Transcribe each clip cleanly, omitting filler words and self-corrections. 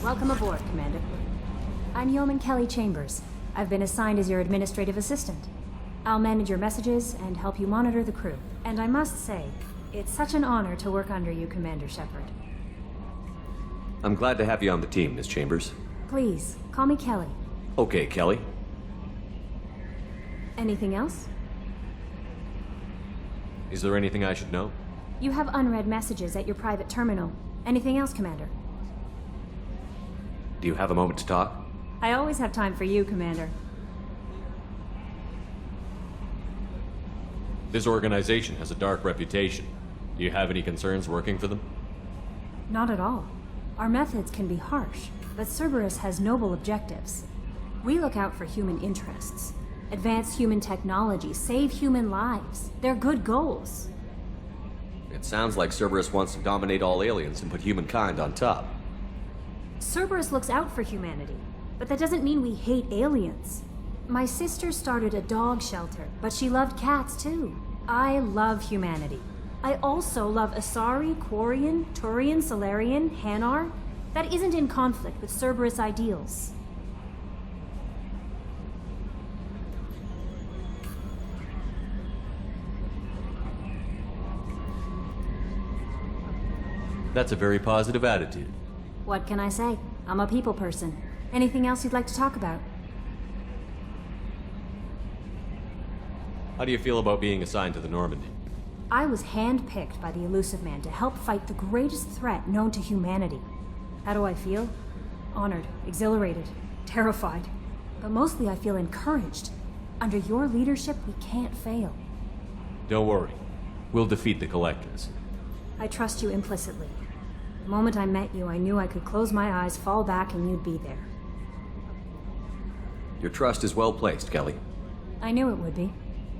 Welcome aboard, Commander. I'm Yeoman Kelly Chambers. I've been assigned as your administrative assistant. I'll manage your messages and help you monitor the crew. And I must say, it's such an honor to work under you, Commander Shepard. I'm glad to have you on the team, Miss Chambers. Please, call me Kelly. Okay, Kelly. Anything else? Is there anything I should know? You have unread messages at your private terminal. Anything else, Commander? Do you have a moment to talk? I always have time for you, Commander. This organization has a dark reputation. Do you have any concerns working for them? Not at all. Our methods can be harsh, but Cerberus has noble objectives. We look out for human interests, advance human technology, save human lives. They're good goals. It sounds like Cerberus wants to dominate all aliens and put humankind on top. Cerberus looks out for humanity, but that doesn't mean we hate aliens. My sister started a dog shelter, but she loved cats too. I love humanity. I also love Asari, Quarian, Turian, Solarian, Hanar. That isn't in conflict with Cerberus ideals. That's a very positive attitude. What can I say? I'm a people person. Anything else you'd like to talk about? How do you feel about being assigned to the Normandy? I was handpicked by the Elusive Man to help fight the greatest threat known to humanity. How do I feel? Honored, exhilarated, terrified. But mostly I feel encouraged. Under your leadership, we can't fail. Don't worry. We'll defeat the Collectors. I trust you implicitly. The moment I met you, I knew I could close my eyes, fall back, and you'd be there. Your trust is well placed, Kelly. I knew it would be.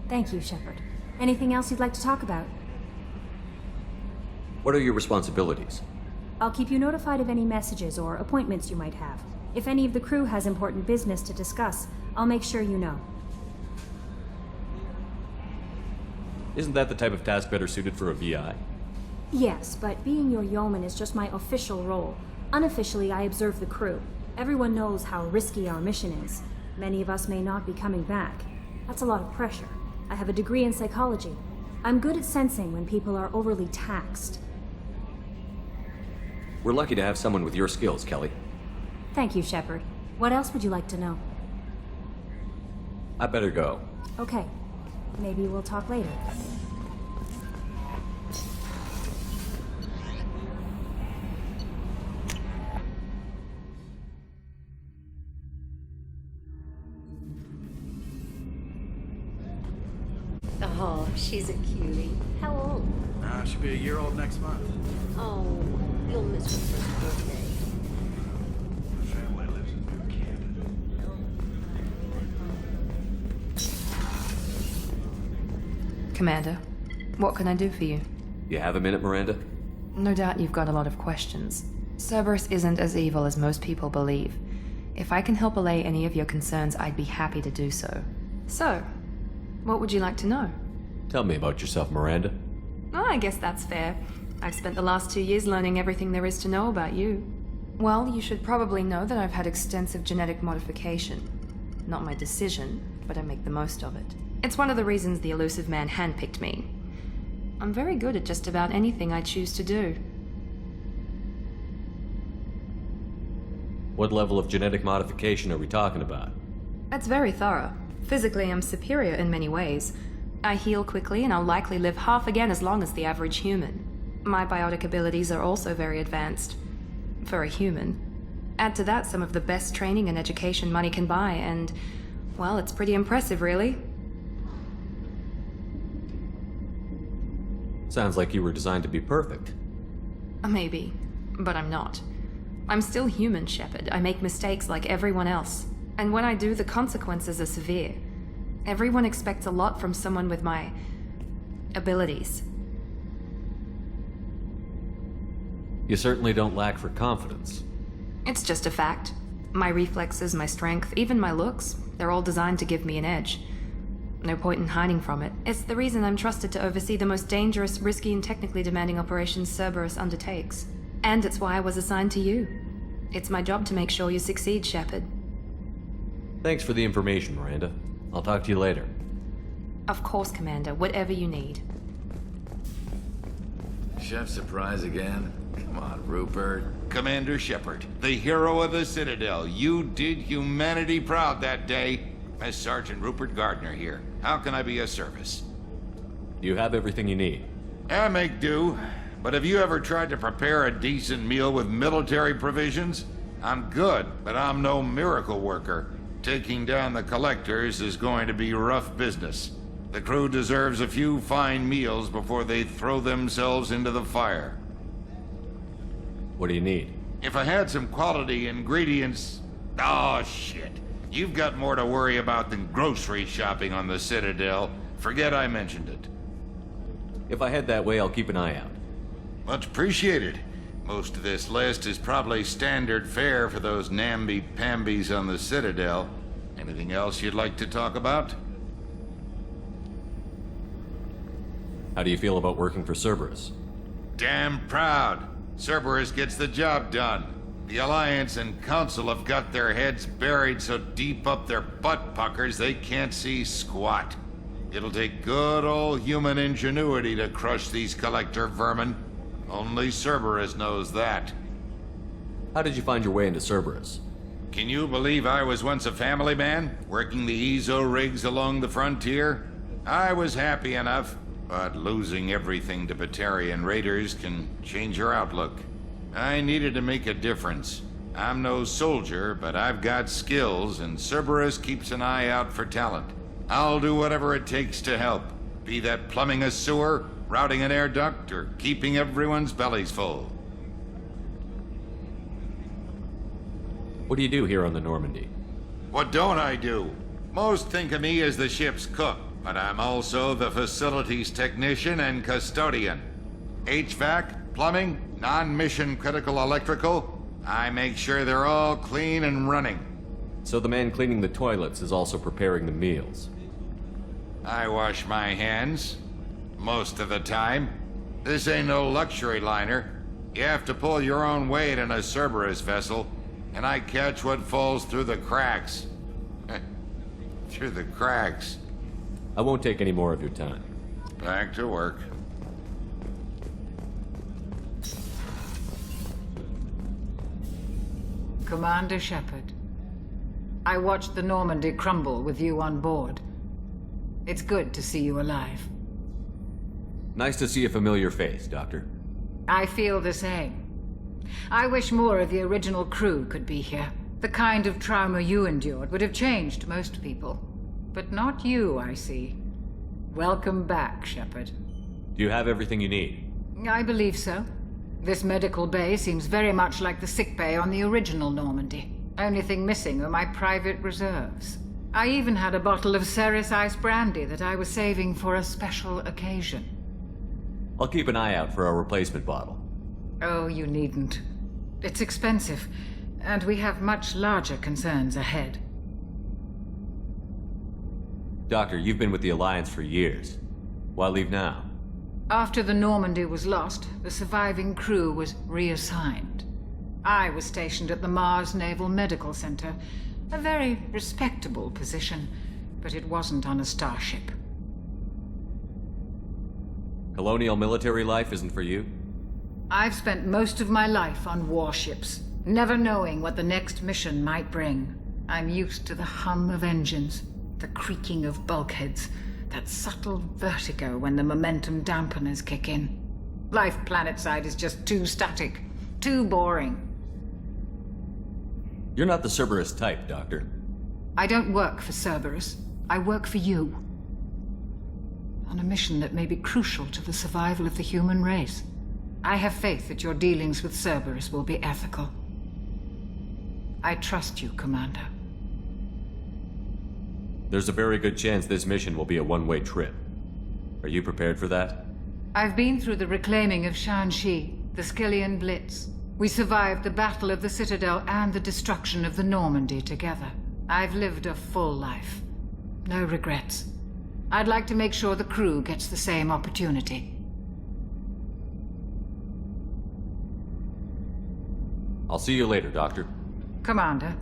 Thank you, Shepard. Anything else you'd like to talk about? What are your responsibilities? I'll keep you notified of any messages or appointments you might have. If any of the crew has important business to discuss, I'll make sure you know. Isn't that the type of task better suited for a VI? Yes, but being your yeoman is just my official role. Unofficially, I observe the crew. Everyone knows how risky our mission is. Many of us may not be coming back. That's a lot of pressure. I have a degree in psychology. I'm good at sensing when people are overly taxed. We're lucky to have someone with your skills, Kelly. Thank you, Shepard. What else would you like to know? I better go. Okay. Maybe we'll talk later. Oh, she's a cutie. How old? She'll be a year old next month. Oh, you'll miss her first birthday. Her family lives in New Canada. Commander, what can I do for you? You have a minute, Miranda? No doubt you've got a lot of questions. Cerberus isn't as evil as most people believe. If I can help allay any of your concerns, I'd be happy to do so. So, what would you like to know? Tell me about yourself, Miranda. Oh, I guess that's fair. I've spent the last 2 years learning everything there is to know about you. Well, you should probably know that I've had extensive genetic modification. Not my decision, but I make the most of it. It's one of the reasons the Elusive Man handpicked me. I'm very good at just about anything I choose to do. What level of genetic modification are we talking about? That's very thorough. Physically, I'm superior in many ways. I heal quickly, and I'll likely live half again as long as the average human. My biotic abilities are also very advanced. For a human. Add to that some of the best training and education money can buy, and, well, it's pretty impressive, really. Sounds like you were designed to be perfect. Maybe, but I'm not. I'm still human, Shepard. I make mistakes like everyone else. And when I do, the consequences are severe. Everyone expects a lot from someone with my abilities. You certainly don't lack for confidence. It's just a fact. My reflexes, my strength, even my looks, they're all designed to give me an edge. No point in hiding from it. It's the reason I'm trusted to oversee the most dangerous, risky, and technically demanding operations Cerberus undertakes. And it's why I was assigned to you. It's my job to make sure you succeed, Shepard. Thanks for the information, Miranda. I'll talk to you later. Of course, Commander. Whatever you need. Chef surprise again? Come on, Rupert. Commander Shepard, the hero of the Citadel. You did humanity proud that day. As Sergeant Rupert Gardner here. How can I be of service? You have everything you need. I make do. But have you ever tried to prepare a decent meal with military provisions? I'm good, but I'm no miracle worker. Taking down the collectors is going to be rough business. The crew deserves a few fine meals before they throw themselves into the fire. What do you need? If I had some quality ingredients... Oh, shit. You've got more to worry about than grocery shopping on the Citadel. Forget I mentioned it. If I head that way, I'll keep an eye out. Much appreciated. Most of this list is probably standard fare for those namby-pambies on the Citadel. Anything else you'd like to talk about? How do you feel about working for Cerberus? Damn proud. Cerberus gets the job done. The Alliance and Council have got their heads buried so deep up their butt puckers they can't see squat. It'll take good old human ingenuity to crush these collector vermin. Only Cerberus knows that. How did you find your way into Cerberus? Can you believe I was once a family man, working the Ezo rigs along the frontier? I was happy enough, but losing everything to Batarian raiders can change your outlook. I needed to make a difference. I'm no soldier, but I've got skills, and Cerberus keeps an eye out for talent. I'll do whatever it takes to help, be that plumbing a sewer, routing an air duct, or keeping everyone's bellies full. What do you do here on the Normandy? What don't I do? Most think of me as the ship's cook, but I'm also the facilities technician and custodian. HVAC, plumbing, non-mission critical electrical. I make sure they're all clean and running. So the man cleaning the toilets is also preparing the meals. I wash my hands. Most of the time. This ain't no luxury liner. You have to pull your own weight in a Cerberus vessel, and I catch what falls through the cracks. Through the cracks. I won't take any more of your time. Back to work. Commander Shepard, I watched the Normandy crumble with you on board. It's good to see you alive. Nice to see a familiar face, Doctor. I feel the same. I wish more of the original crew could be here. The kind of trauma you endured would have changed most people. But not you, I see. Welcome back, Shepard. Do you have everything you need? I believe so. This medical bay seems very much like the sick bay on the original Normandy. Only thing missing are my private reserves. I even had a bottle of Ceres Ice brandy that I was saving for a special occasion. I'll keep an eye out for a replacement bottle. Oh, you needn't. It's expensive, and we have much larger concerns ahead. Doctor, you've been with the Alliance for years. Why leave now? After the Normandy was lost, the surviving crew was reassigned. I was stationed at the Mars Naval Medical Center, a very respectable position, but it wasn't on a starship. Colonial military life isn't for you? I've spent most of my life on warships, never knowing what the next mission might bring. I'm used to the hum of engines, the creaking of bulkheads, that subtle vertigo when the momentum dampeners kick in. Life planetside is just too static, too boring. You're not the Cerberus type, Doctor. I don't work for Cerberus. I work for you. On a mission that may be crucial to the survival of the human race. I have faith that your dealings with Cerberus will be ethical. I trust you, Commander. There's a very good chance this mission will be a one-way trip. Are you prepared for that? I've been through the reclaiming of Shanxi, the Skyllian Blitz. We survived the Battle of the Citadel and the destruction of the Normandy together. I've lived a full life. No regrets. I'd like to make sure the crew gets the same opportunity. I'll see you later, Doctor. Commander.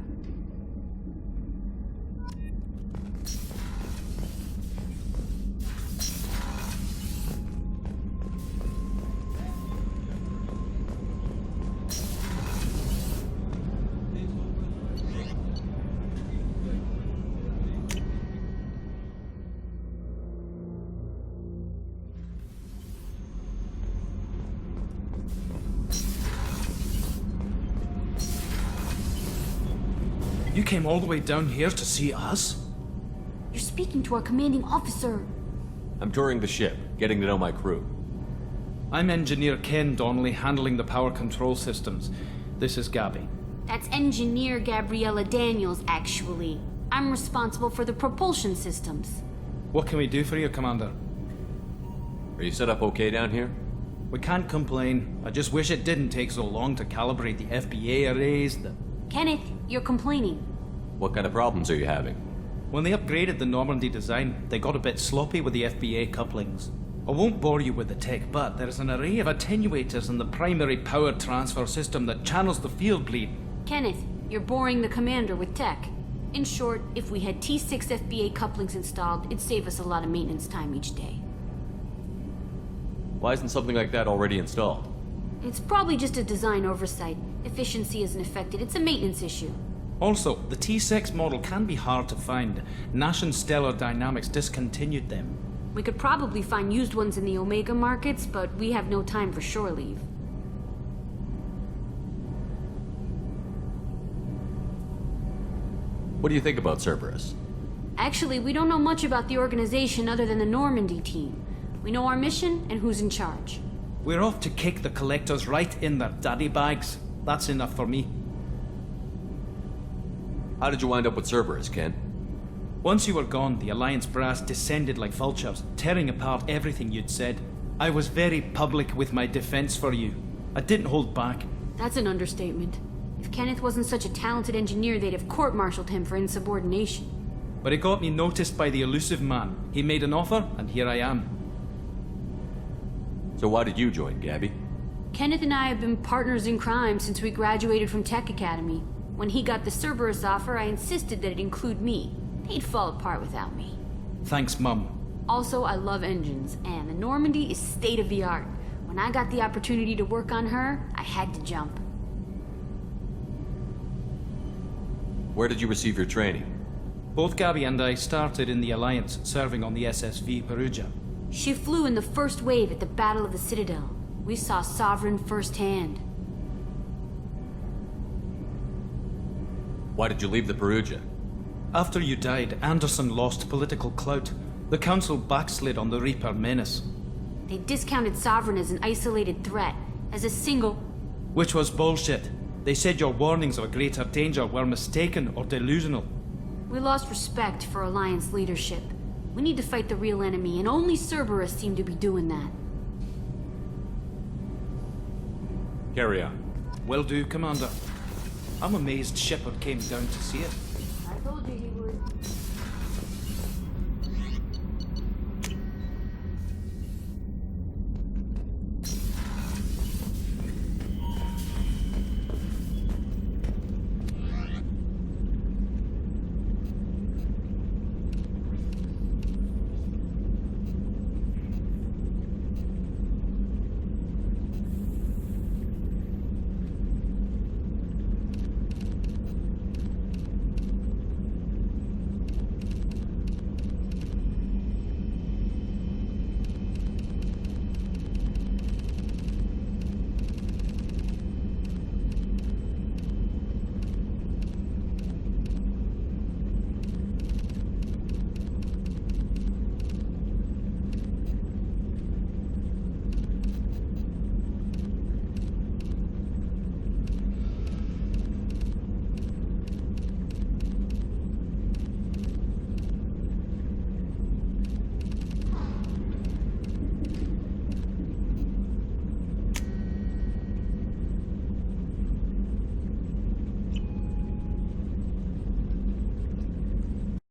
You came all the way down here to see us? You're speaking to our commanding officer. I'm touring the ship, getting to know my crew. I'm Engineer Ken Donnelly, handling the power control systems. This is Gabby. That's Engineer Gabriella Daniels, actually. I'm responsible for the propulsion systems. What can we do for you, Commander? Are you set up okay down here? We can't complain. I just wish it didn't take so long to calibrate the FBA arrays. Kenneth, you're complaining. What kind of problems are you having? When they upgraded the Normandy design, they got a bit sloppy with the FBA couplings. I won't bore you with the tech, but there's an array of attenuators in the primary power transfer system that channels the field bleed. Kenneth, you're boring the commander with tech. In short, if we had T6 FBA couplings installed, it'd save us a lot of maintenance time each day. Why isn't something like that already installed? It's probably just a design oversight. Efficiency isn't affected. It's a maintenance issue. Also, the T6 model can be hard to find. Nash and Stellar Dynamics discontinued them. We could probably find used ones in the Omega markets, but we have no time for shore leave. What do you think about Cerberus? Actually, we don't know much about the organization other than the Normandy team. We know our mission and who's in charge. We're off to kick the collectors right in their daddy bags. That's enough for me. How did you wind up with Cerberus, Ken? Once you were gone, the Alliance brass descended like vultures, tearing apart everything you'd said. I was very public with my defense for you. I didn't hold back. That's an understatement. If Kenneth wasn't such a talented engineer, they'd have court-martialed him for insubordination. But it got me noticed by the elusive man. He made an offer, and here I am. So why did you join, Gabby? Kenneth and I have been partners in crime since we graduated from Tech Academy. When he got the Cerberus offer, I insisted that it include me. He'd fall apart without me. Thanks, Mum. Also, I love engines, and the Normandy is state-of-the-art. When I got the opportunity to work on her, I had to jump. Where did you receive your training? Both Gabby and I started in the Alliance, serving on the SSV Perugia. She flew in the first wave at the Battle of the Citadel. We saw Sovereign firsthand. Why did you leave the Perugia? After you died, Anderson lost political clout. The Council backslid on the Reaper menace. They discounted Sovereign as an isolated threat, as a single... Which was bullshit. They said your warnings of a greater danger were mistaken or delusional. We lost respect for Alliance leadership. We need to fight the real enemy, and only Cerberus seemed to be doing that. Carry on. Will do, Commander. I'm amazed Shepard came down to see it.